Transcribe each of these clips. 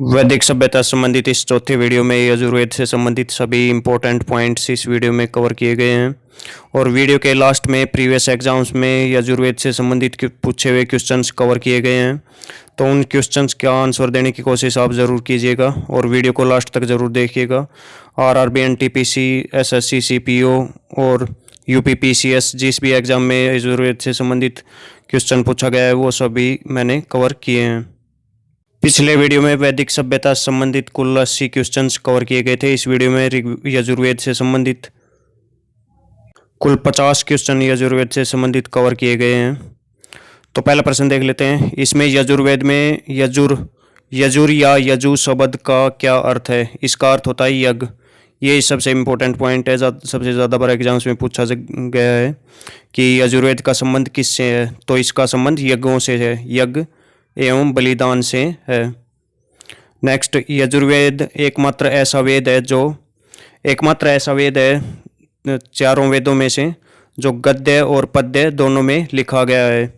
वैदिक सभ्यता संबंधित इस चौथे वीडियो में यजुर्वेद से संबंधित सभी इंपॉर्टेंट पॉइंट्स इस वीडियो में कवर किए गए हैं। और वीडियो के लास्ट में प्रीवियस एग्जाम्स में यजुर्वेद से संबंधित पूछे हुए क्वेश्चंस कवर किए गए हैं, तो उन क्वेश्चंस का आंसर देने की कोशिश आप ज़रूर कीजिएगा और वीडियो को लास्ट तक ज़रूर देखिएगा। आरआरबी, एनटीपीसी, एसएससी, सीपीओ और यूपीपीसीएस जिस भी एग्ज़ाम में यजुर्वेद से संबंधित क्वेश्चन पूछा गया है वो सभी मैंने कवर किए हैं। पिछले वीडियो में वैदिक सभ्यता से संबंधित कुल 80 क्वेश्चंस कवर किए गए थे। इस वीडियो में यजुर्वेद से संबंधित कुल 50 क्वेश्चन यजुर्वेद से संबंधित कवर किए गए हैं। तो पहला प्रश्न देख लेते हैं। इसमें यजुर्वेद में यजुर या यजु शब्द का क्या अर्थ है? इसका अर्थ होता है यज्ञ। ये सबसे इम्पोर्टेंट पॉइंट है, सबसे ज़्यादा बार एग्जाम्स में पूछा गया है कि यजुर्वेद का संबंध किससे है, तो इसका संबंध यज्ञों से है, यज्ञ एवं बलिदान से है। नेक्स्ट, यजुर्वेद एकमात्र ऐसा वेद है चारों वेदों में से जो गद्य और पद्य दोनों में लिखा गया है।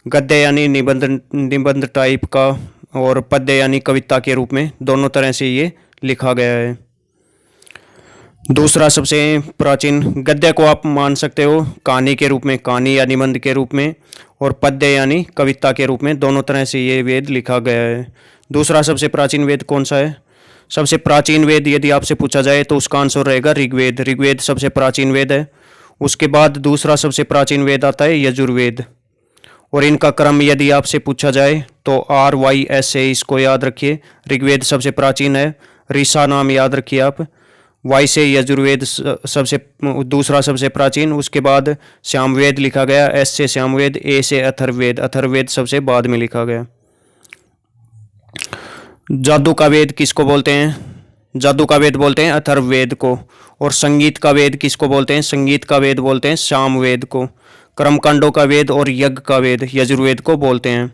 गद्य यानी निबंध टाइप का और पद्य यानी कविता के रूप में, दोनों तरह से ये लिखा गया है। दूसरा, सबसे प्राचीन गद्य को आप मान सकते हो कहानी के रूप में, कहानी या निबंध के रूप में, और पद्य यानी कविता के रूप में, दोनों तरह से ये वेद लिखा गया है। दूसरा सबसे प्राचीन वेद कौन सा है? सबसे प्राचीन वेद यदि आपसे पूछा जाए तो उसका आंसर रहेगा ऋग्वेद। ऋग्वेद सबसे प्राचीन वेद है। उसके बाद दूसरा सबसे प्राचीन वेद आता है यजुर्वेद। और इनका क्रम यदि आपसे पूछा जाए तो RYS है, इसको याद रखिए। ऋग्वेद सबसे प्राचीन है, ऋषा नाम याद रखिए आप। वाई से यजुर्वेद दूसरा सबसे प्राचीन, उसके बाद सामवेद लिखा गया, एस से सामवेद, ए से अथर्ववेद, अथर्ववेद सबसे बाद में लिखा गया। जादू का वेद किसको बोलते हैं? जादू का वेद बोलते हैं अथर्ववेद को। और संगीत का वेद किसको बोलते हैं? संगीत का वेद बोलते हैं सामवेद को। कर्मकांडों का वेद और यज्ञ का वेद यजुर्वेद को बोलते हैं।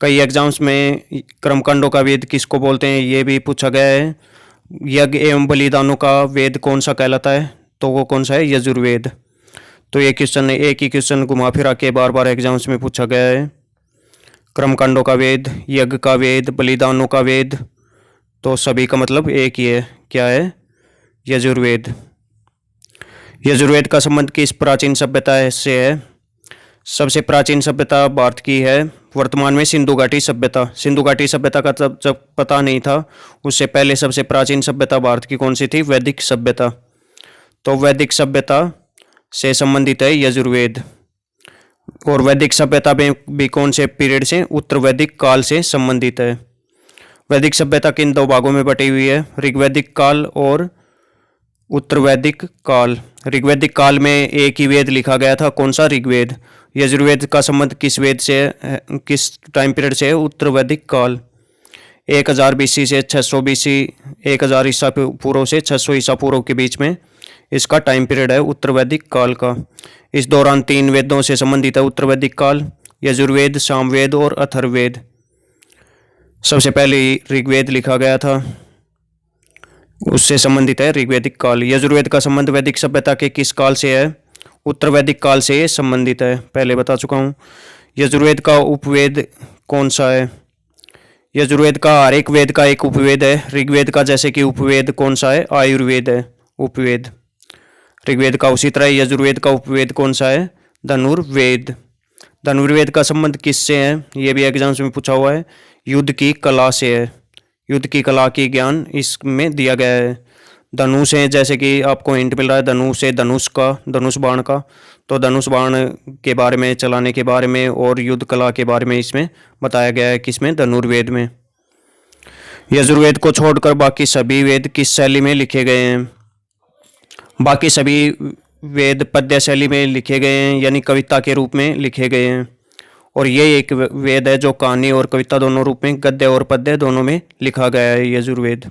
कई एग्जाम्स में कर्मकांडों का वेद किसको बोलते हैं ये भी पूछा गया है। यज्ञ एवं बलिदानों का वेद कौन सा कहलाता है? तो वो कौन सा है? यजुर्वेद। तो ये क्वेश्चन एक ही क्वेश्चन घुमा फिरा के बार बार एग्जाम्स में पूछा गया है। कर्मकांडों का वेद, यज्ञ का वेद, बलिदानों का वेद, तो सभी का मतलब एक ही है, क्या है? यजुर्वेद। यजुर्वेद का संबंध किस प्राचीन सभ्यता से है? सबसे प्राचीन सभ्यता भारत की है वर्तमान में सिंधु घाटी सभ्यता। सिंधु घाटी सभ्यता का जब पता नहीं था, उससे पहले सबसे प्राचीन सभ्यता भारत की कौन सी थी? वैदिक सभ्यता। तो वैदिक सभ्यता से संबंधित है यजुर्वेद। और वैदिक सभ्यता में भी कौन से पीरियड से? उत्तर वैदिक काल से संबंधित है। वैदिक सभ्यता किन दो भागों में बटी हुई है? ऋग्वैदिक काल और उत्तर वैदिक काल। ऋग्वैदिक काल में एक ही वेद लिखा गया था, कौन सा? ऋग्वेद। यजुर्वेद का संबंध किस वेद से, किस टाइम पीरियड से है? उत्तर वैदिक काल। 1000 BC से 600 BC, 1000 ईसा पूर्व से 600 ईसा पूर्व के बीच में इसका टाइम पीरियड है उत्तर वैदिक काल का। इस दौरान 3 वेदों से संबंधित है उत्तर वैदिक काल, यजुर्वेद, सामवेद और अथर्ववेद। सबसे पहले ऋग्वेद लिखा गया था, उससे संबंधित है ऋग्वैदिक काल। यजुर्वेद का संबंध वैदिक सभ्यता के किस काल से है? उत्तर वैदिक काल से संबंधित है, पहले बता चुका हूँ। यजुर्वेद का उपवेद कौन सा है? यजुर्वेद का हर एक वेद का एक उपवेद है। ऋग्वेद का जैसे कि उपवेद कौन सा है? आयुर्वेद है उपवेद ऋग्वेद का। उसी तरह यजुर्वेद का उपवेद कौन सा है? धनुर्वेद। धनुर्वेद का संबंध किससे है? ये भी एग्जाम्स में पूछा हुआ है। युद्ध की कला से है। युद्ध की कला की ज्ञान इसमें दिया गया है। धनुष है, जैसे कि आपको हिंट मिल रहा है धनुष से, धनुष बाण का, तो धनुष बाण के बारे में, चलाने के बारे में और युद्ध कला के बारे में इसमें बताया गया है। किसमें? धनुर्वेद में। यजुर्वेद को छोड़कर बाकी सभी वेद किस शैली में लिखे गए हैं? बाकी सभी वेद पद्य शैली में लिखे गए हैं, यानी कविता के रूप में लिखे गए हैं। और ये एक वेद है जो कहानी और कविता दोनों रूप में, गद्य और पद्य दोनों में लिखा गया है यजुर्वेद।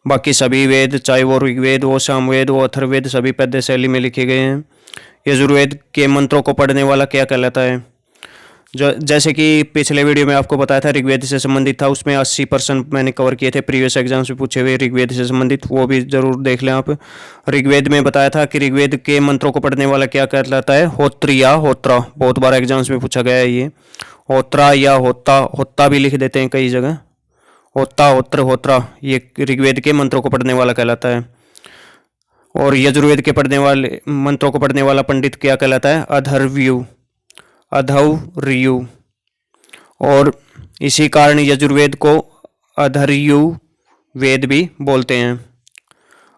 बाकी सभी वेद, चाहे वो ऋग्वेद हो, सामवेद हो, अथर्ववेद, सभी पद्य शैली में लिखे गए हैं। यजुर्वेद के मंत्रों को पढ़ने वाला क्या कहलाता है? जो जैसे कि पिछले वीडियो में आपको बताया था ऋग्वेद से संबंधित था, उसमें 80% मैंने कवर किए थे प्रीवियस एग्जाम से पूछे हुए ऋग्वेद से संबंधित, वो भी जरूर देख लें आप। ऋग्वेद में बताया था कि ऋग्वेद के मंत्रों को पढ़ने वाला क्या कहलाता है? होत्री या होत्रा। बहुत बार एग्जाम्स में पूछा गया है ये। होत्रा या होता भी लिख देते हैं कई जगह, होता, होत्र, होत्रा ये ऋग्वेद के मंत्रों को पढ़ने वाला कहलाता है। और यजुर्वेद के पढ़ने वाले मंत्रों को पढ़ने वाला पंडित क्या कहलाता है? अधर्व्यु, अधौर्यु। और इसी कारण यजुर्वेद को अधर्यु वेद भी बोलते हैं।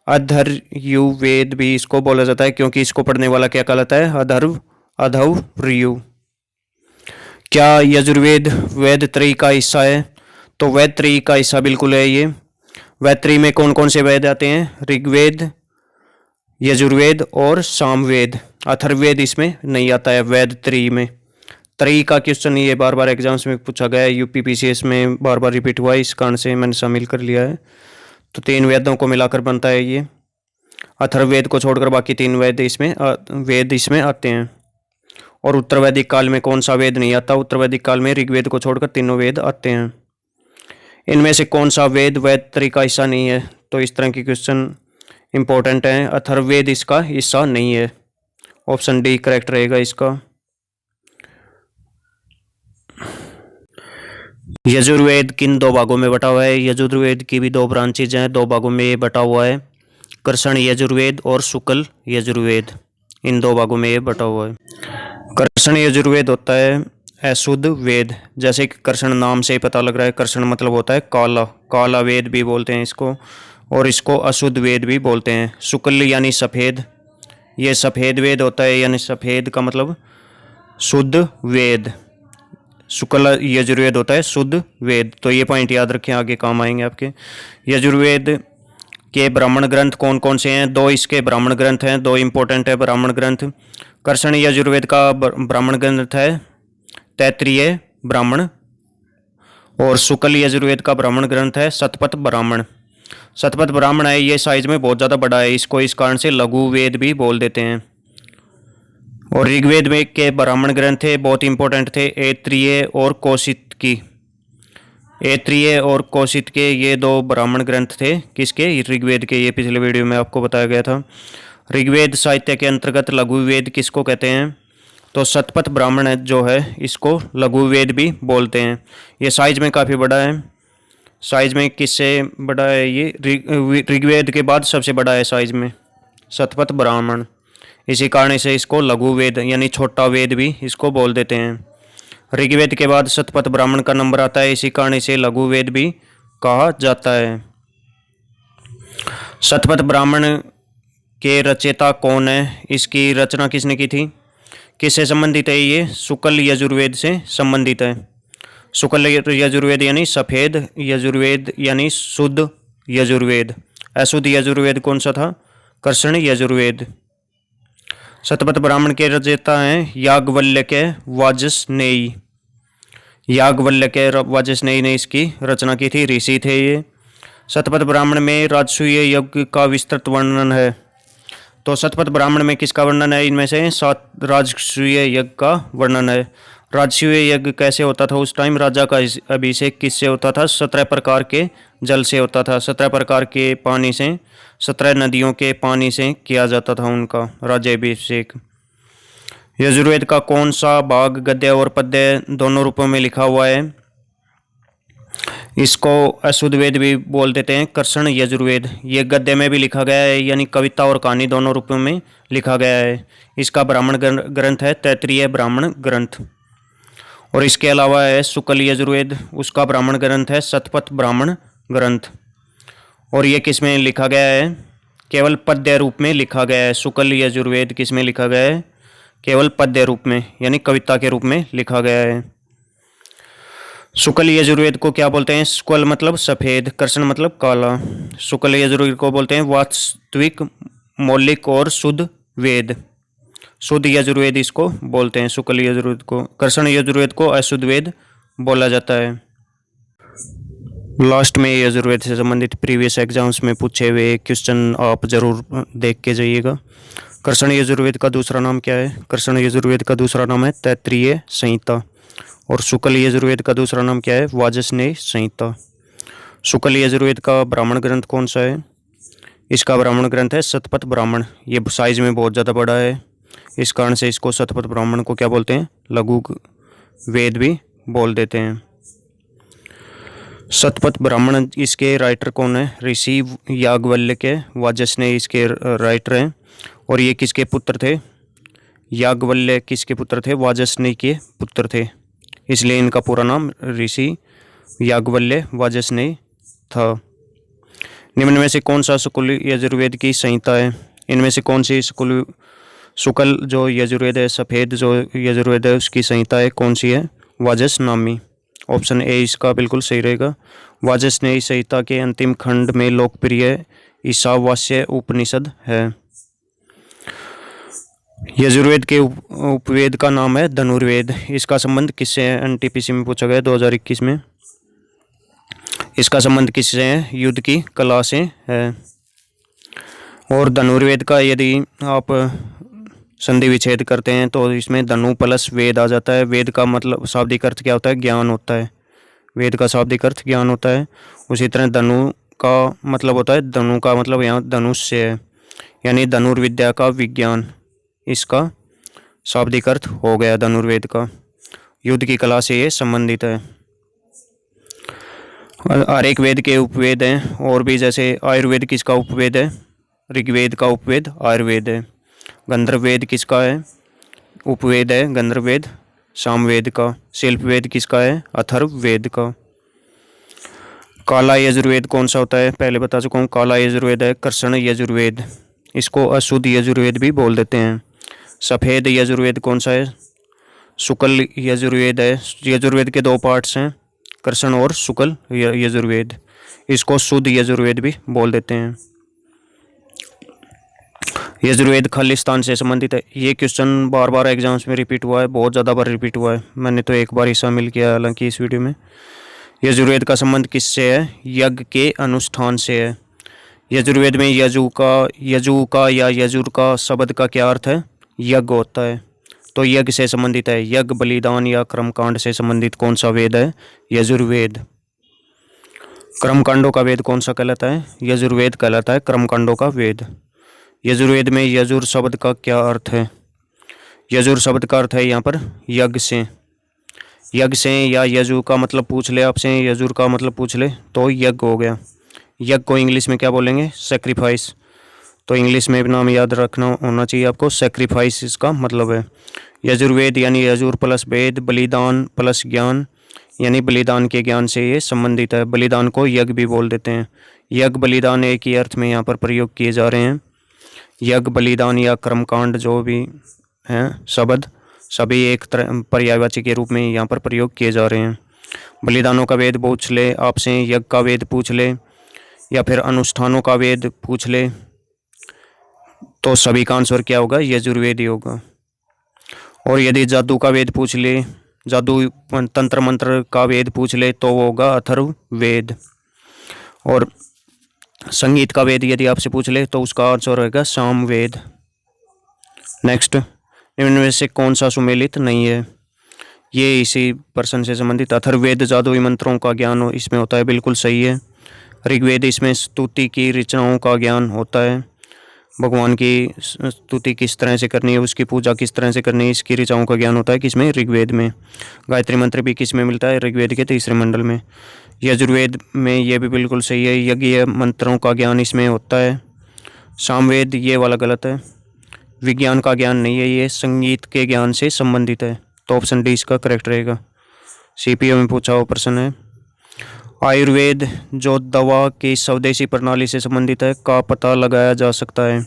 अधर्यु वेद भी इसको बोला जाता है क्योंकि इसको पढ़ने वाला क्या कहलाता है? अधर्व, अधौर्यु। क्या यजुर्वेद वेद त्रयी का हिस्सा है? तो वेद त्रयी का हिस्सा बिल्कुल है ये। वेद त्रयी में कौन कौन से वेद आते हैं? ऋग्वेद, यजुर्वेद और सामवेद। अथर्ववेद इसमें नहीं आता है वेद त्रयी में। त्रयी का क्वेश्चन ये बार बार एग्जाम्स में पूछा गया है, यूपी पीसीएस में बार बार रिपीट हुआ है, इस कारण से मैंने शामिल कर लिया है। तो 3 वेदों को मिलाकर बनता है ये। अथर्ववेद को छोड़कर बाकी 3 वेद इसमें आते हैं। और उत्तर वैदिक काल में कौन सा वेद नहीं आता? उत्तर वैदिक काल में ऋग्वेद को छोड़कर तीनों वेद आते हैं। इनमें से कौन सा वेद त्रयी का हिस्सा नहीं है? तो इस तरह की क्वेश्चन इंपॉर्टेंट है। अथर्ववेद इसका हिस्सा नहीं है। ऑप्शन डी करेक्ट रहेगा इसका। यजुर्वेद किन 2 भागों में बटा हुआ है? यजुर्वेद की भी 2 ब्रांचेज हैं, 2 भागों में ये बटा हुआ है। कृष्ण यजुर्वेद और शुक्ल यजुर्वेद, इन 2 भागों में ये बटा हुआ है। कृष्ण यजुर्वेद होता है अशुद्ध वेद, जैसे कि कृष्ण नाम से ही पता लग रहा है, कृष्ण मतलब होता है काला, काला वेद भी बोलते हैं इसको, और इसको अशुद्ध वेद भी बोलते हैं। शुक्ल यानी सफ़ेद, ये सफ़ेद वेद होता है, यानी सफ़ेद का मतलब शुद्ध वेद। शुक्ल यजुर्वेद होता है शुद्ध वेद। तो ये पॉइंट याद रखें, आगे काम आएंगे आपके। यजुर्वेद के ब्राह्मण ग्रंथ कौन कौन से हैं? 2 इसके ब्राह्मण ग्रंथ हैं, 2 इंपॉर्टेंट है ब्राह्मण ग्रंथ। कृष्ण यजुर्वेद का ब्राह्मण ग्रंथ है तैत्तिरीय ब्राह्मण, और शुक्ल यजुर्वेद का ब्राह्मण ग्रंथ है शतपथ ब्राह्मण। शतपथ ब्राह्मण है, ये साइज में बहुत ज़्यादा बड़ा है, इसको इस कारण से लघु वेद भी बोल देते हैं। और ऋग्वेद में के ब्राह्मण ग्रंथ थे, बहुत इंपॉर्टेंट थे, ऐत्रेय और कौशिकी। ऐत्रेय और कौशिक के ये 2 ब्राह्मण ग्रंथ थे, किसके? ऋग्वेद के। ये पिछले वीडियो में आपको बताया गया था। ऋग्वेद साहित्य के अंतर्गत लघु वेद किसको कहते हैं? तो शतपथ ब्राह्मण जो है इसको लघु वेद भी बोलते हैं। ये साइज में काफ़ी बड़ा है। साइज में किससे बड़ा है? ये ऋग्वेद के बाद सबसे बड़ा है साइज में शतपथ ब्राह्मण। इसी कारण से इसको लघु वेद यानी छोटा वेद भी इसको बोल देते हैं। ऋग्वेद के बाद शतपथ ब्राह्मण का नंबर आता है, इसी कारण इसे लघु वेद भी कहा जाता है। शतपथ ब्राह्मण के रचयिता कौन है? इसकी रचना किसने की थी? किससे संबंधित है? ये शुक्ल यजुर्वेद से संबंधित है। शुक्ल यजुर्वेद यानी सफ़ेद यजुर्वेद यानी शुद्ध यजुर्वेद। अशुद्ध यजुर्वेद कौन सा था? कृष्ण यजुर्वेद। शतपथ ब्राह्मण के रचयिता हैं याज्ञवल्क्य वाजसनेयी। याज्ञवल्क्य वाजसनेयी ने इसकी रचना की थी, ऋषि थे ये। शतपथ ब्राह्मण में राजसूय यज्ञ का विस्तृत वर्णन है। तो शतपथ ब्राह्मण में किसका वर्णन है? इनमें से 7 राजसूय यज्ञ का वर्णन है। राजसूय यज्ञ कैसे होता था उस टाइम? राजा का अभिषेक किससे होता था? 17 प्रकार के जल से होता था। 17 प्रकार के पानी से, 17 नदियों के पानी से किया जाता था उनका राज्याभिषेक। यजुर्वेद का कौन सा भाग गद्य और पद्य दोनों रूपों में लिखा हुआ है? इसको अशुद्ध वेद भी बोल देते हैं, कृष्ण यजुर्वेद। ये गद्य में भी लिखा गया है, यानी कविता और कहानी दोनों रूपों में लिखा गया है। इसका ब्राह्मण ग्रंथ है तैत्तिरीय ब्राह्मण ग्रंथ। और इसके अलावा है शुक्ल यजुर्वेद, उसका ब्राह्मण ग्रंथ है शतपथ ब्राह्मण ग्रंथ। और ये किस में लिखा गया है? केवल पद्य रूप में लिखा गया है। शुक्ल यजुर्वेद किस में लिखा गया है? केवल पद्य रूप में, यानी कविता के रूप में लिखा गया है। शुक्ल यजुर्वेद को क्या बोलते हैं? शुक्ल मतलब सफ़ेद, कृष्ण मतलब काला। शुक्ल यजुर्वेद को बोलते हैं वास्तविक, मौलिक और शुद्ध वेद। शुद्ध यजुर्वेद इसको बोलते हैं, शुक्ल यजुर्वेद को। कृष्ण यजुर्वेद को अशुद्ध वेद बोला जाता है। लास्ट में यजुर्वेद से संबंधित प्रीवियस एग्जाम्स में पूछे हुए क्वेश्चन आप जरूर देख के जाइएगा। कृष्ण यजुर्वेद का दूसरा नाम क्या है? कृष्ण यजुर्वेद का दूसरा नाम है तैत्तिरीय संहिता। और शुक्ल यजुर्वेद का दूसरा नाम क्या है? वाजसनेयी संहिता। शुक्ल यजुर्वेद का ब्राह्मण ग्रंथ कौन सा है? इसका ब्राह्मण ग्रंथ है शतपथ ब्राह्मण। ये साइज में बहुत ज़्यादा बड़ा है, इस कारण से इसको शतपथ ब्राह्मण को क्या बोलते हैं? लघु वेद भी बोल देते हैं। शतपथ ब्राह्मण इसके राइटर कौन है? ऋषि याज्ञवल्क्य के वाजसनेयी इसके राइटर हैं। और ये किसके पुत्र थे? याज्ञवल्क्य किसके पुत्र थे? वाजसनेयी के पुत्र थे, इसलिए इनका पूरा नाम ऋषि याज्ञवल्क्य वाजसनेयी था। निम्न में से कौन सा शुक्ल यजुर्वेद की संहिता है? इनमें से कौन सी शुक्ल जो यजुर्वेद है, सफ़ेद जो यजुर्वेद है, उसकी संहिता है कौन सी है? वाजसनामी। ऑप्शन ए इसका बिल्कुल सही रहेगा। वाजसनेयी संहिता के अंतिम खंड में लोकप्रिय ईशावास्य उपनिषद है। यजुर्वेद के उपवेद का नाम है धनुर्वेद। इसका संबंध किससे है? एनटीपीसी में पूछा गया 2021 में। इसका संबंध किससे है? युद्ध की कला से है। और धनुर्वेद का यदि आप संधि विच्छेद करते हैं तो इसमें धनु प्लस वेद आ जाता है। वेद का मतलब शाब्दिक अर्थ क्या होता है? ज्ञान होता है। वेद का शाब्दिक अर्थ ज्ञान होता है। उसी तरह धनु का मतलब होता है, धनु का मतलब यहाँ धनुष से है, यानी धनुर्विद्या का विज्ञान, इसका शाब्दिक अर्थ हो गया धनुर्वेद का। युद्ध की कला से ये संबंधित है। हर एक वेद के उपवेद हैं और भी, जैसे आयुर्वेद किसका उपवेद है? ऋग्वेद का उपवेद आयुर्वेद है। गंधर्ववेद किसका है? उपवेद है गंधर्ववेद सामवेद का। शिल्पवेद किसका है? अथर्ववेद का। काला यजुर्वेद कौन सा होता है? पहले बता चुका हूँ, काला यजुर्वेद है कृष्ण यजुर्वेद। इसको अशुद्ध यजुर्वेद भी बोल देते हैं। सफ़ेद यजुर्वेद कौन सा है? शुक्ल यजुर्वेद है। यजुर्वेद के 2 पार्ट्स हैं, कृष्ण और शुक्ल यजुर्वेद। इसको शुद्ध यजुर्वेद भी बोल देते हैं। यजुर्वेद खालिस्तान से संबंधित है। ये क्वेश्चन बार बार एग्जाम्स में रिपीट हुआ है, बहुत ज़्यादा बार रिपीट हुआ है। मैंने तो एक बार ही शामिल किया हालांकि इस वीडियो में। यजुर्वेद का संबंध किससे है? यज्ञ के अनुष्ठान से है। यजुर्वेद में यजु का या यजुर का शब्द का क्या अर्थ है? यज्ञ होता है। तो यज्ञ से संबंधित है। यज्ञ, बलिदान या कर्मकांड से संबंधित कौन सा वेद है? यजुर्वेद। कर्मकांडों का वेद कौन सा कहलाता है? यजुर्वेद कहलाता है कर्मकांडों का वेद। यजुर्वेद में यजुर शब्द का क्या अर्थ है? यजुर शब्द का अर्थ है यहाँ पर यज्ञ से। यज्ञ से या यजु का मतलब पूछ ले आपसे, यजुर का मतलब पूछ ले तो यज्ञ हो गया। यज्ञ को इंग्लिश में क्या बोलेंगे? सेक्रीफाइस। तो इंग्लिश में भी नाम याद रखना होना चाहिए आपको, सेक्रीफाइस इसका मतलब है। यजुर्वेद यानी यजुर प्लस वेद, बलिदान प्लस ज्ञान, यानी बलिदान के ज्ञान से ये संबंधित है। बलिदान को यज्ञ भी बोल देते हैं। यज्ञ बलिदान एक ही अर्थ में यहाँ पर प्रयोग किए जा रहे हैं। यज्ञ, बलिदान या कर्मकांड जो भी हैं शब्द, सभी एक पर्यायवाची के रूप में यहाँ पर प्रयोग किए जा रहे हैं। बलिदानों का वेद पूछ ले आपसे, यज्ञ का वेद पूछ ले, या फिर अनुष्ठानों का वेद पूछ ले, तो सभी का आंसर क्या होगा? यजुर्वेद ही होगा। और यदि जादू का वेद पूछ ले, जादू तंत्र मंत्र का वेद पूछ ले तो वो होगा अथर्ववेद। और संगीत का वेद यदि आपसे पूछ ले तो उसका आंसर रहेगा सामवेद। नेक्स्ट, इनमें से कौन सा सुमेलित नहीं है? ये इसी प्रश्न से संबंधित। अथर्ववेद जादुई मंत्रों का ज्ञान इसमें होता है, बिल्कुल सही है। ऋग्वेद इसमें स्तुति की रचनाओं का ज्ञान होता है, भगवान की स्तुति किस तरह से करनी है, उसकी पूजा किस तरह से करनी है, इसकी ऋचाओं का ज्ञान होता है किसमें? ऋग्वेद में। गायत्री मंत्र भी किसमें मिलता है? ऋग्वेद के 3रे मंडल में। यजुर्वेद में ये भी बिल्कुल सही है, यज्ञ मंत्रों का ज्ञान इसमें होता है। सामवेद ये वाला गलत है, विज्ञान का ज्ञान नहीं है, ये संगीत के ज्ञान से संबंधित है। तो ऑप्शन डी इसका करेक्ट रहेगा। सीपीओ में पूछा हुआ प्रश्न है। आयुर्वेद जो दवा की स्वदेशी प्रणाली से संबंधित है का पता लगाया जा सकता है।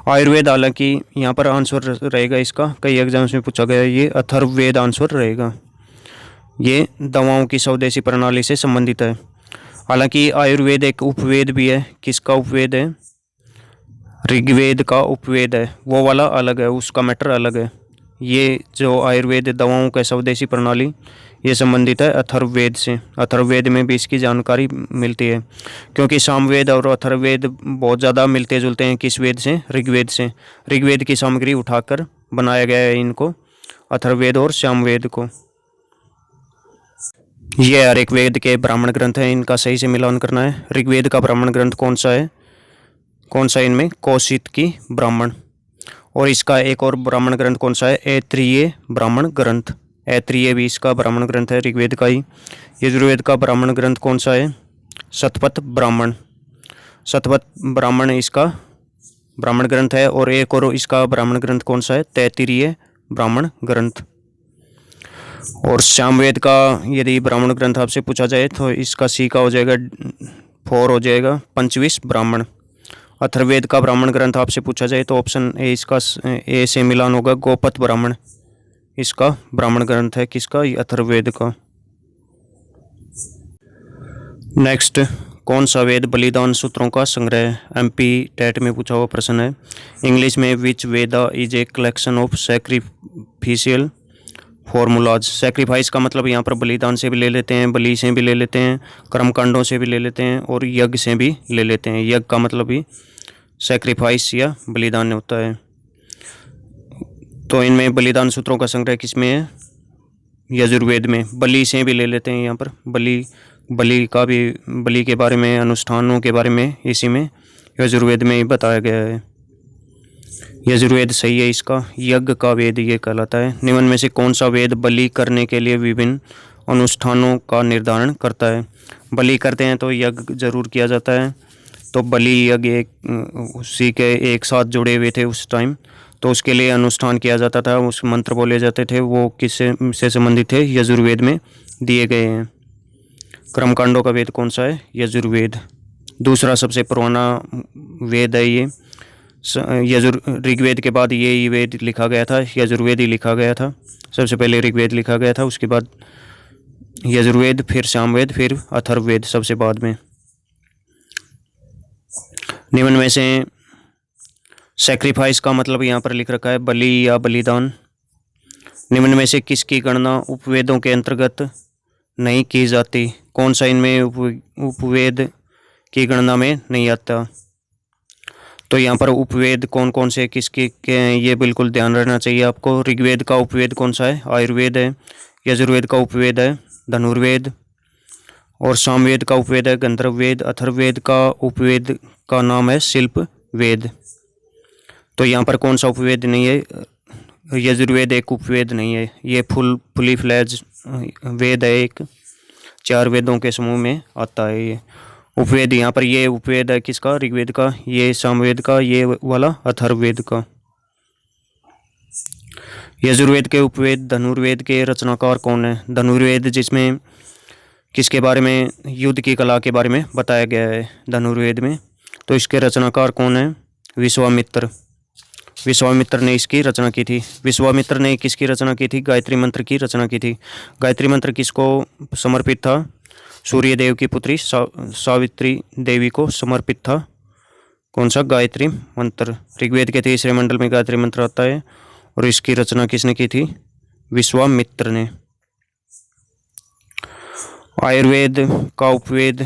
आयुर्वेद, हालांकि यहाँ पर आंसर रहेगा इसका, कई एग्जाम्स में पूछा गया, ये अथर्ववेद आंसर रहेगा। ये दवाओं की स्वदेशी प्रणाली से संबंधित है। हालांकि आयुर्वेद एक उपवेद भी है। किसका उपवेद है? ऋग्वेद का उपवेद है, वो वाला अलग है, उसका मैटर अलग है। ये जो आयुर्वेद दवाओं का स्वदेशी प्रणाली, ये संबंधित है अथर्ववेद से। अथर्ववेद में भी इसकी जानकारी मिलती है, क्योंकि सामवेद और अथर्ववेद बहुत ज़्यादा मिलते जुलते हैं। किस वेद से? ऋग्वेद से। ऋग्वेद की सामग्री उठाकर बनाया गया है इनको, अथर्ववेद और सामवेद को। ये हर एक वेद के ब्राह्मण ग्रंथ हैं, इनका सही से मिलान करना है। ऋग्वेद का ब्राह्मण ग्रंथ कौन सा है? कौन सा इनमें? कौशिकी ब्राह्मण। और इसका एक और ब्राह्मण ग्रंथ कौन सा है? ऐत्रेयी ब्राह्मण ग्रंथ। ऐत्रेय भी इसका ब्राह्मण ग्रंथ है, ऋग्वेद का ही। यजुर्वेद का ब्राह्मण ग्रंथ कौन सा है? शतपथ ब्राह्मण। शतपथ ब्राह्मण इसका ब्राह्मण ग्रंथ है। और एक और इसका ब्राह्मण ग्रंथ कौन सा है? तैत्तिरीय ब्राह्मण ग्रंथ। और सामवेद का यदि ब्राह्मण ग्रंथ आपसे पूछा जाए तो इसका सी का हो जाएगा 4 हो जाएगा, पंचविश ब्राह्मण। अथर्ववेद का ब्राह्मण ग्रंथ आपसे पूछा जाए तो ऑप्शन ए इसका ए से मिलान होगा, गोपथ ब्राह्मण इसका ब्राह्मण ग्रंथ है। किसका? अथर्ववेद का। नेक्स्ट, कौन सा वेद बलिदान सूत्रों का संग्रह है? एमपी टेट में पूछा हुआ प्रश्न है। इंग्लिश में which Veda is a collection of sacrificial formulas. Sacrifice का मतलब यहाँ पर बलिदान से भी ले लेते हैं, बलि से भी ले लेते हैं, कर्मकांडों से भी ले लेते हैं और यज्ञ से भी ले लेते हैं। यज्ञ का मतलब भी सैक्रिफाइस या बलिदान होता है। तो इनमें बलिदान सूत्रों का संग्रह किसमें है? यजुर्वेद में। बलि से भी ले लेते हैं यहाँ पर, बलि का भी, बलि के बारे में, अनुष्ठानों के बारे में इसी में यजुर्वेद में ही बताया गया है। यजुर्वेद सही है इसका। यज्ञ का वेद ये कहलाता है। निम्न में से कौन सा वेद बलि करने के लिए विभिन्न अनुष्ठानों का निर्धारण करता है? बलि करते हैं तो यज्ञ जरूर किया जाता है। तो बलि यज्ञ उसी के एक साथ जुड़े हुए थे उस टाइम, तो उसके लिए अनुष्ठान किया जाता था, उस मंत्र बोले जाते थे। वो किससे से संबंधित थे? यजुर्वेद में दिए गए हैं। कर्मकांडों का वेद कौन सा है? यजुर्वेद। दूसरा सबसे पुराना वेद है ये। ऋग्वेद के बाद ये ही वेद लिखा गया था, यजुर्वेद ही लिखा गया था। सबसे पहले ऋग्वेद लिखा गया था, उसके बाद यजुर्वेद, फिर सामवेद, फिर अथर्ववेद सबसे बाद में। निम्न में से सैक्रिफाइस का मतलब यहाँ पर लिख रखा है बलि या बलिदान। निम्न में से किसकी गणना उपवेदों के अंतर्गत नहीं की जाती? कौन सा इनमें उपवेद की गणना में नहीं आता? तो यहाँ पर उपवेद कौन कौन से किसके ये बिल्कुल ध्यान रखना चाहिए आपको। ऋग्वेद का उपवेद कौन सा है? आयुर्वेद है। यजुर्वेद का उपवेद है धनुर्वेद। और सामवेद का उपवेद है गंधर्ववेद। अथर्ववेद का उपवेद का नाम है शिल्प वेद। तो यहाँ पर कौन सा उपवेद नहीं है? यजुर्वेद एक उपवेद नहीं है, ये फुली फ्लैज वेद है, एक 4 वेदों के समूह में आता है ये उपवेद। यहाँ पर ये उपवेद है किसका? ऋग्वेद का, ये सामवेद का, ये वाला अथर्ववेद का। यजुर्वेद के उपवेद धनुर्वेद के रचनाकार कौन है? धनुर्वेद जिसमें किसके बारे में? युद्ध की कला के बारे में बताया गया है धनुर्वेद में। तो इसके रचनाकार कौन है? विश्वामित्र। विश्वामित्र ने इसकी रचना की थी। विश्वामित्र ने किसकी रचना की थी? गायत्री मंत्र की रचना की थी। गायत्री मंत्र किसको समर्पित था? सूर्य देव की पुत्री सावित्री देवी को समर्पित था। कौन सा? गायत्री मंत्र। ऋग्वेद के 3रे मंडल में गायत्री मंत्र आता है और इसकी रचना किसने की थी? विश्वामित्र ने। आयुर्वेद का उपवेद,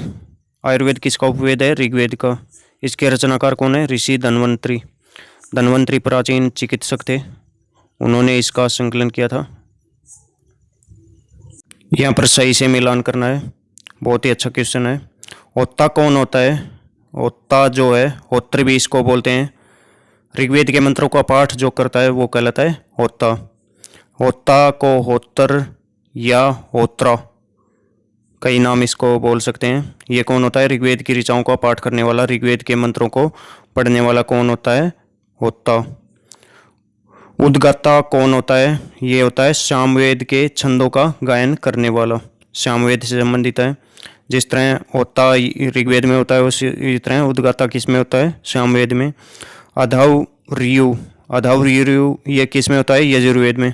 आयुर्वेद किसका उपवेद है? ऋग्वेद का। इसके रचनाकार कौन है? ऋषि धन्वंतरी। धन्वंतरी प्राचीन चिकित्सक थे, उन्होंने इसका संकलन किया था। यहाँ पर सही से मिलान करना है। बहुत ही अच्छा क्वेश्चन है। होता कौन होता है? होता जो है, होत्र भी इसको बोलते हैं। ऋग्वेद के मंत्रों का पाठ जो करता है वो कहलाता है होता। होता को होत्र या होत्रा कई नाम इसको बोल सकते हैं। ये कौन होता है? ऋग्वेद की ऋचाओं का पाठ करने वाला, ऋग्वेद के मंत्रों को पढ़ने वाला कौन होता है? होता। उद्गाता कौन होता है? ये होता है सामवेद के छंदों का गायन करने वाला, सामवेद से संबंधित है। जिस तरह होता ऋग्वेद में होता है उसी तरह उद्गाता किस में होता है? सामवेद में। अधौर्यु, अधौर्यु ये किस में होता है? यजुर्वेद में।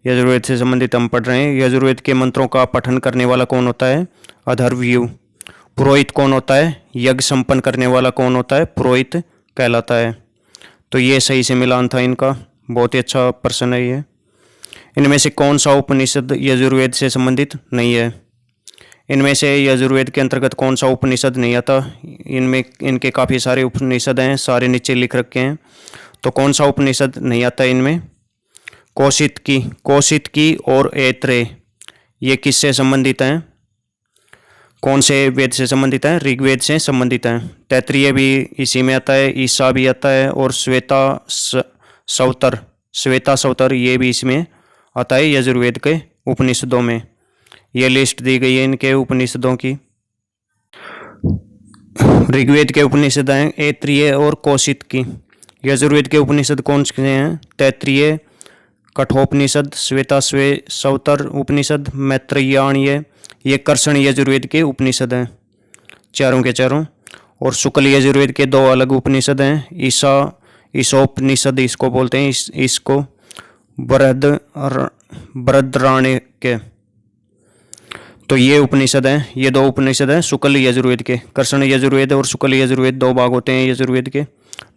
यजुर्वेद से संबंधित हम पढ़ रहे हैं। यजुर्वेद के मंत्रों का पठन करने वाला कौन होता है? अधर्व्यु। पुरोहित कौन होता है? यज्ञ संपन्न करने वाला कौन होता है? पुरोहित कहलाता है। तो ये सही से मिलान था इनका। बहुत ही अच्छा प्रश्न है ये। इनमें से कौन सा उपनिषद यजुर्वेद से संबंधित नहीं है? इनमें से यजुर्वेद के अंतर्गत कौन सा उपनिषद नहीं आता? इनमें इनके काफ़ी सारे उपनिषद हैं, सारे नीचे लिख रखे हैं। तो कौन सा उपनिषद नहीं आता इनमें? कौशितकी और ऐत्रेय ये किससे संबंधित हैं? कौन से वेद से संबंधित हैं? ऋग्वेद से संबंधित हैं। तैत्तिरीय भी इसी में आता है, ईसा भी आता है और श्वेता सवतर ये भी इसमें आता है यजुर्वेद के उपनिषदों में। ये लिस्ट दी गई है इनके उपनिषदों की। ऋग्वेद के उपनिषद हैं ऐत्रेय और कौशिक की। यजुर्वेद के उपनिषद कौन से हैं? तैत्तिरीय, कठोपनिषद, श्वेताश्वतर उपनिषद, मैत्रेयीय। ये कर्षण यजुर्वेद के उपनिषद हैं चारों के चारों। और शुक्ल यजुर्वेद के दो अलग उपनिषद हैं, ईशोपनिषद इसको बोलते हैं, इसको बृहदारण्यक। तो ये उपनिषद हैं, ये दो उपनिषद हैं शुक्ल यजुर्वेद के। कृष्ण यजुर्वेद और शुक्ल यजुर्वेद दो भाग होते हैं यजुर्वेद के,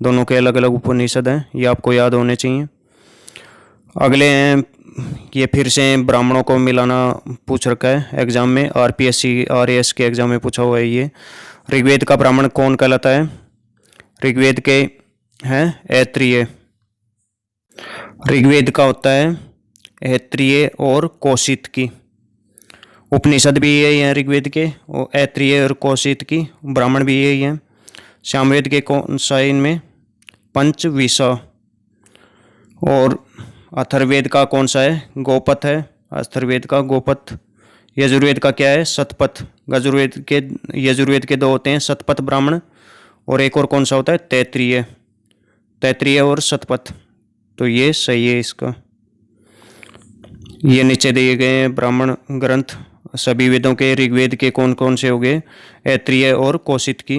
दोनों के अलग अलग उपनिषद हैं, ये आपको याद होने चाहिए। अगले हैं, ये फिर से ब्राह्मणों को मिलाना पूछ रखा है एग्जाम में, आरपीएससी आरएएस के एग्जाम में पूछा हुआ है ये। ऋग्वेद का ब्राह्मण कौन कहलाता है? ऋग्वेद के हैं ऐत्रेय। ऋग्वेद का होता है ऐत्रेय और कौशिक की। उपनिषद भी यही हैं ऋग्वेद के, और ऐत्रेय और कौशिक की। ब्राह्मण भी यही हैं। सामवेद के कौन सा है इनमें? पंचविंशा। और अथर्ववेद का कौन सा है? गोपथ है, अथर्ववेद का गोपथ। यजुर्वेद का क्या है? शतपथ। यजुर्वेद के दो होते हैं, शतपथ ब्राह्मण, और एक और कौन सा होता है? तैत्तिरीय। तैत्तिरीय और शतपथ, तो ये सही है इसका। ये नीचे दिए गए हैं ब्राह्मण ग्रंथ सभी वेदों के। ऋग्वेद के कौन कौन से हो गए? ऐत्रेय और कौशिक की।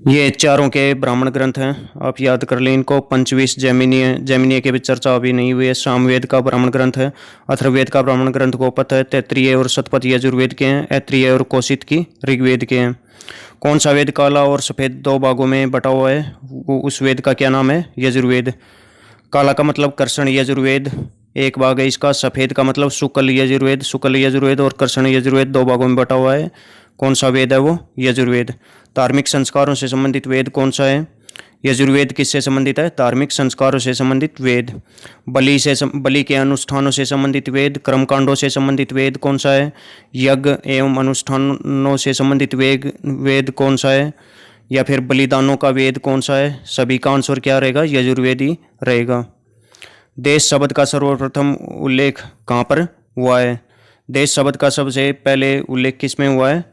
ये चारों के ब्राह्मण ग्रंथ हैं, आप याद कर लें इनको। पंचविंश जैमिनीय, जैमिनीय के भी चर्चा अभी नहीं हुई है। सामवेद का ब्राह्मण ग्रंथ है, अथर्ववेद का ब्राह्मण ग्रंथ गोपथ है, तैत्तिरीय और शतपथ यजुर्वेद के हैं, ऐत्रेय और कौशिक की ऋग्वेद के हैं। कौन सा वेद काला और सफ़ेद दो भागों में बटा हुआ है? वो उस वेद का क्या नाम है? यजुर्वेद। काला का मतलब कृष्ण यजुर्वेद एक भाग है इसका, सफ़ेद का मतलब शुक्ल यजुर्वेद। शुक्ल यजुर्वेद और कृष्ण यजुर्वेद दो भागों में बटा हुआ है। कौन सा वेद है वो? यजुर्वेद। धार्मिक संस्कारों से संबंधित वेद कौन सा है? यजुर्वेद किससे संबंधित है? धार्मिक संस्कारों से संबंधित वेद। बलि के अनुष्ठानों से संबंधित वेद, कर्मकांडों से संबंधित वेद कौन सा है? यज्ञ एवं अनुष्ठानों से संबंधित वेद कौन सा है? या फिर बलिदानों का वेद कौन सा है? सभी का आंसर क्या रहेगा? यजुर्वेद ही रहेगा। देश शब्द का सर्वप्रथम उल्लेख कहाँ पर हुआ है? देश शब्द का सबसे पहले उल्लेख किस में हुआ है?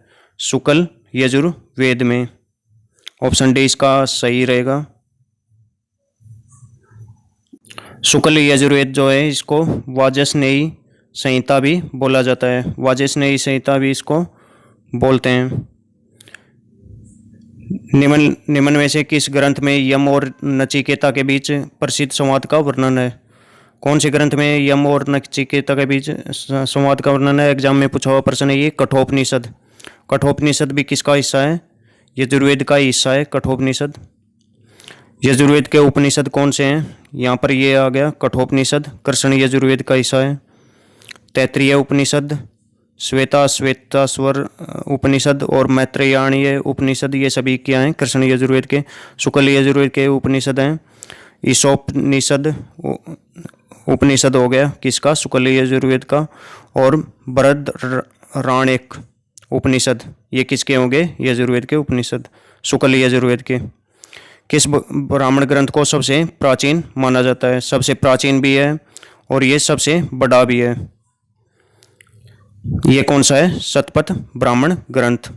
शुक्ल यजुर्वेद में। ऑप्शन डी इसका सही रहेगा। शुक्ल यजुर्वेद जो है इसको वाजसनेयी संहिता भी बोला जाता है, वाजसनेयी संहिता भी इसको बोलते हैं। निम्न में से किस ग्रंथ में यम और नचिकेता के बीच प्रसिद्ध संवाद का वर्णन है? कौन से ग्रंथ में यम और नचिकेता के बीच संवाद का वर्णन है? एग्जाम में पूछा हुआ प्रश्न है ये। कठोपनिषद। कठोपनिषद भी किसका हिस्सा है? यजुर्वेद का हिस्सा है कठोपनिषद। यजुर्वेद के उपनिषद कौन से हैं? यहाँ पर ये आ गया कठोपनिषद, कृष्ण यजुर्वेद का हिस्सा है। तैत्तिरीय उपनिषद, श्वेताश्वर उपनिषद और मैत्रेयीय उपनिषद, ये सभी क्या हैं? कृष्ण यजुर्वेद के। शुक्ल यजुर्वेद के उपनिषद हैं। ईशोपनिषद उपनिषद हो गया किसका? शुक्ल यजुर्वेद का। और बृहदारण्यक उपनिषद, ये किसके होंगे? यजुर्वेद के उपनिषद, शुक्ल यजुर्वेद के। किस ब्राह्मण ग्रंथ को सबसे प्राचीन माना जाता है? सबसे प्राचीन भी है और ये सबसे बड़ा भी है। ये कौन सा है? शतपथ ब्राह्मण ग्रंथ।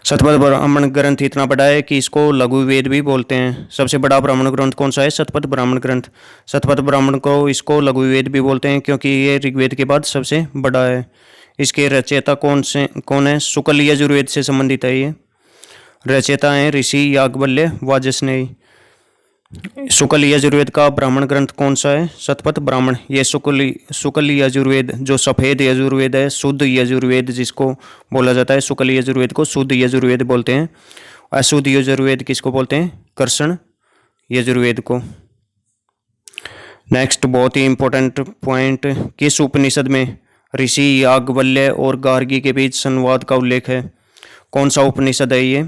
शतपथ ब्राह्मण ग्रंथ इतना बड़ा है कि इसको लघु वेद भी बोलते हैं। सबसे बड़ा ब्राह्मण ग्रंथ कौन सा है? शतपथ ब्राह्मण ग्रंथ। शतपथ ब्राह्मण को इसको लघु वेद भी बोलते हैं क्योंकि ये ऋग्वेद के बाद सबसे बड़ा है। इसके रचयिता कौन है? शुक्ल यजुर्वेद से संबंधित है ये। रचयिता हैं ऋषि याज्ञवल्क्य वाजसनेयी। शुक्ल यजुर्वेद का ब्राह्मण ग्रंथ कौन सा है? शतपथ ब्राह्मण। ये शुक्ल यजुर्वेद जो सफ़ेद यजुर्वेद है, शुद्ध यजुर्वेद जिसको बोला जाता है, शुक्ल यजुर्वेद को शुद्ध यजुर्वेद बोलते हैं। अशुद्ध यजुर्वेद किसको बोलते हैं? कृष्ण यजुर्वेद को। नेक्स्ट बहुत ही इंपॉर्टेंट पॉइंट, किस उपनिषद में ऋषि याज्ञवल्क्य और गार्गी के बीच संवाद का उल्लेख है? कौन सा उपनिषद है ये?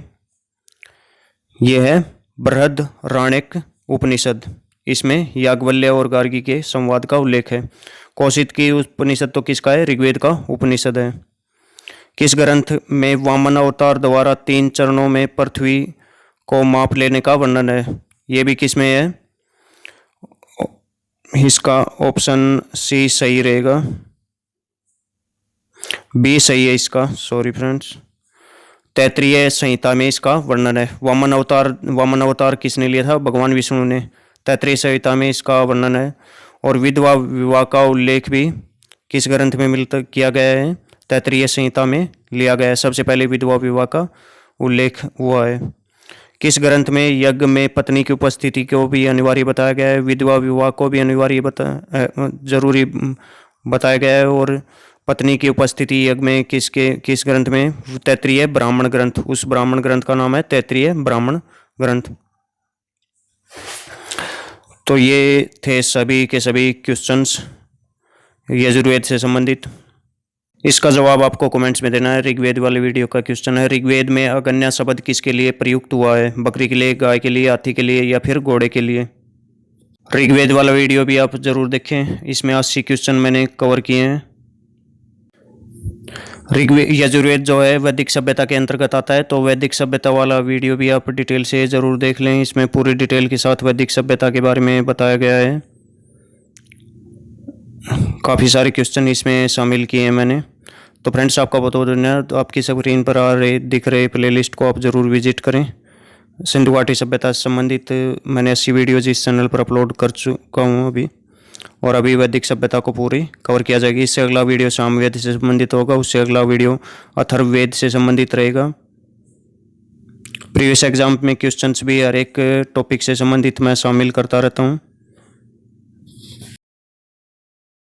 ये है बृहदारण्यक उपनिषद। इसमें याज्ञवल्क्य और गार्गी के संवाद का उल्लेख है। कौशिक की उपनिषद तो किसका है? ऋग्वेद का उपनिषद है। किस ग्रंथ में वामन अवतार द्वारा 3 चरणों में पृथ्वी को माप लेने का वर्णन है? ये भी किस में है? इसका ऑप्शन सी सही रहेगा, बी सही है इसका, सॉरी फ्रेंड्स। तैत्तिरीय संहिता में इसका वर्णन है। वामन अवतार किसने लिया था? भगवान विष्णु ने। तैत्तिरीय संहिता में इसका वर्णन है। और विधवा विवाह का उल्लेख भी किस ग्रंथ में मिलता किया गया है? तैत्तिरीय संहिता में लिया गया है। सबसे पहले विधवा विवाह का उल्लेख हुआ है। किस ग्रंथ में यज्ञ में पत्नी की उपस्थिति को भी अनिवार्य बताया गया है? विधवा विवाह को भी अनिवार्य जरूरी बताया गया है। और पत्नी की उपस्थिति यज्ञ में किस ग्रंथ में? तैत्तिरीय ब्राह्मण ग्रंथ। उस ब्राह्मण ग्रंथ का नाम है तैत्तिरीय ब्राह्मण ग्रंथ। तो ये थे सभी के सभी क्वेश्चंस यजुर्वेद से संबंधित। इसका जवाब आपको कमेंट्स में देना है। ऋग्वेद वाले वीडियो का क्वेश्चन है, ऋग्वेद में अगन्या शब्द किसके लिए प्रयुक्त हुआ है? बकरी के लिए, गाय के लिए, हाथी के लिए या फिर घोड़े के लिए? ऋग्वेद वाला वीडियो भी आप जरूर देखें, इसमें 80 क्वेश्चन मैंने कवर किए हैं। यजुर्वेद जो है वैदिक सभ्यता के अंतर्गत आता है, तो वैदिक सभ्यता वाला वीडियो भी आप डिटेल से ज़रूर देख लें। इसमें पूरी डिटेल के साथ वैदिक सभ्यता के बारे में बताया गया है। काफ़ी सारे क्वेश्चन इसमें शामिल किए हैं मैंने। तो फ्रेंड्स, आपका बहुत बहुत धन्यवाद। तो आपकी स्क्रीन पर दिख रहे प्लेलिस्ट को आप ज़रूर विजिट करें। सिंधु घाटी सभ्यता से संबंधित मैंने 80 वीडियोज़ इस चैनल पर अपलोड कर चुका हूँ अभी, और अभी वैदिक सभ्यता को पूरी कवर किया जाएगी। इससे अगला वीडियो सामवेद से संबंधित होगा, उससे अगला वीडियो अथर्ववेद से संबंधित रहेगा। प्रीवियस एग्जाम में क्वेश्चंस भी हर एक टॉपिक से संबंधित मैं शामिल करता रहता हूँ।